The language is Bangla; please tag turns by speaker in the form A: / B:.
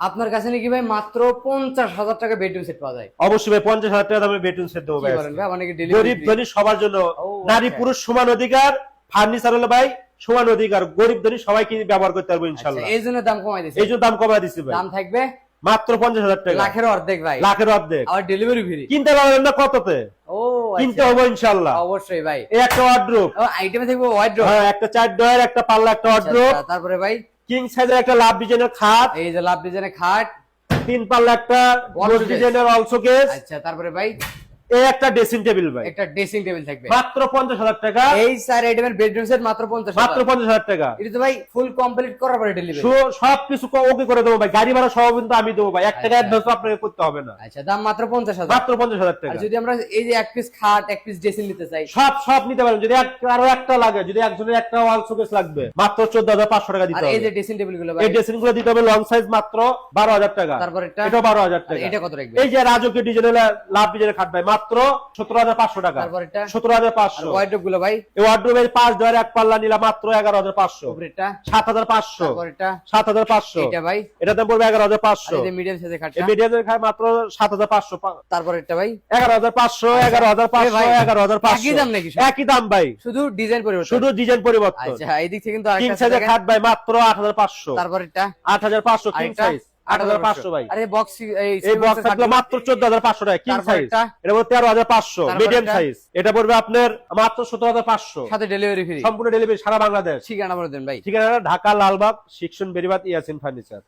A: আপনার কাছে নাকি ভাই মাত্র 50,000 টাকা বেডরুম সেট পাওয়া যায়?
B: অবশ্যই ভাই 50,000 টাকা দামে বেডরুম সেট দেবো
A: কি
B: ভাই।
A: বলেন ভাই? মানে কি
B: গরিব
A: ডেলিভারি?
B: ধনী সবার জন্য,
A: ও,
B: নারী
A: আচ্ছা।
B: পুরুষ সমান অধিকার। ফার্নিচার হলো ভাই সমান অধিকার, গরিব ধনী সবাইকে ব্যবহার করতে পারবো
A: আচ্ছা,
B: ইনশাল্লাহ।
A: এই জন্য দাম কমাই দিয়েছে।
B: এই জন্য দাম কমায় দিচ্ছি ভাই,
A: দাম থাকবে
B: মাত্র 50,000 টাকা।
A: লাখের অর্ধেক ভাই,
B: লাখের অর্ধেক।
A: আর ডেলিভারি ফ্রি।
B: কিনতে পারবেন না কততে?
A: ও
B: কিনতে
A: আচ্ছা,
B: হবে ইনশাল্লাহ।
A: অবশ্যই ভাই।
B: এই একটা ওয়ার্ডরোব,
A: ও আইটেমে থাকবে ওয়ার্ডরোব।
B: হ্যাঁ একটা 4 ডয়ার, একটা পাল্লা, একটা ওয়ার্ডরোব।
A: তারপরে ভাই
B: কিং সাইজের একটা লাভ ডিজাইনের খাট,
A: এই যে লাভ ডিজাইনের খাট।
B: 3 পাল্লা একটা
A: Wall
B: গোল
A: showcase।
B: ডিজাইনের অলসো কেস।
A: আচ্ছা, তারপরে ভাই
B: এই একটা ড্রেসিং টেবিল ভাই,
A: একটা ড্রেসিং টেবিল থাকবে
B: মাত্র 50,000 টাকা।
A: এই 4 আইটেমের বেডরুম সেট মাত্র 50,000
B: মাত্র 50,000 টাকা।
A: এটা তো ভাই ফুল কমপ্লিট করার পরে ডেলিভারি।
B: সবকিছু ওকে করে দেবো ভাই, গাড়ি ভাড়া সব কিন্তু আমি দেবো ভাই, 1 টাকা
A: আচ্ছা।
B: অ্যাডভান্স আপনাকে করতে হবে না।
A: আচ্ছা, দাম মাত্র 50,000।
B: মাত্র 50,000
A: আর
B: টাকা।
A: যদি আমরা এই যে এক পিস খাট এক পিস ড্রেসিং নিতে চাই?
B: সব নিতে পারেন। যদি আরো একটা লাগে, যদি একজনের একটা ওয়াল শোকেস লাগবে, মাত্র 14,500 টাকা দিতে
A: আর
B: হবে।
A: এই যে ড্রেসিং টেবিল গুলো ভাই?
B: এই ড্রেসিং গুলো দিতে হবে লং সাইজ, মাত্র 12,000 টাকা।
A: তারপর এটা?
B: এটাও 12,000
A: আর
B: টাকা।
A: এটা কত রাখবে?
B: এই যে রাজকীয় ডিজাইনের লাভ ডিজাইনের খাট ভাই, মাত্র 17,500 টাকা।
A: তারপর এটা?
B: 17,500।
A: ওয়ার্ডরোব গুলো ভাই?
B: এই ওয়ার্ডরোবের 5 ডয়ার এক পাল্লা নিলা মাত্র 11,500।
A: তারপর এটা?
B: 7,500।
A: তারপর এটা?
B: 7,500।
A: এটা ভাই?
B: এটা দাম পড়বে
A: আর
B: 11,500।
A: এই যে মিডিয়াম সাইজের খাটটা?
B: এই মিডিয়ামের খাট মাত্র 7,500।
A: তারপর এটা ভাই?
B: 11,500,
A: এ
B: 11,500,
A: ভাই,
B: 11,500।
A: একই দাম নাকি?
B: একই দাম ভাই,
A: শুধু ডিজাইন পরিবর্তন?
B: শুধু ডিজাইন পরিবর্তন।
A: আচ্ছা, এই দিক থেকে কিন্তু
B: কিং
A: আরেকটা
B: সাইজের
A: আছে
B: খাট ভাই মাত্র 8,500।
A: তারপর এটা?
B: 8,500 কিং
A: আরেকটা?
B: সাইজ, 8,500 ভাই।
A: আরে বক্স
B: এই বক্স থাকলো মাত্র 14,500 টাকা কিং
A: তারপর
B: সাইজ।
A: এটা?
B: এটা পড়বে 13,500
A: তারপর
B: মিডিয়াম
A: এটা?
B: সাইজ। এটা পড়বে আপনার মাত্র 17,500।
A: সাথে ডেলিভারি ফ্রি।
B: সম্পূর্ণ ডেলিভারি সারা বাংলাদেশ।
A: ঠিকানা বলে দেন ভাই।
B: ঠিকানা ঢাকা লালবাগ, শিক্ষণ বেরিবাদ, ইয়াসিন ফার্নিচার।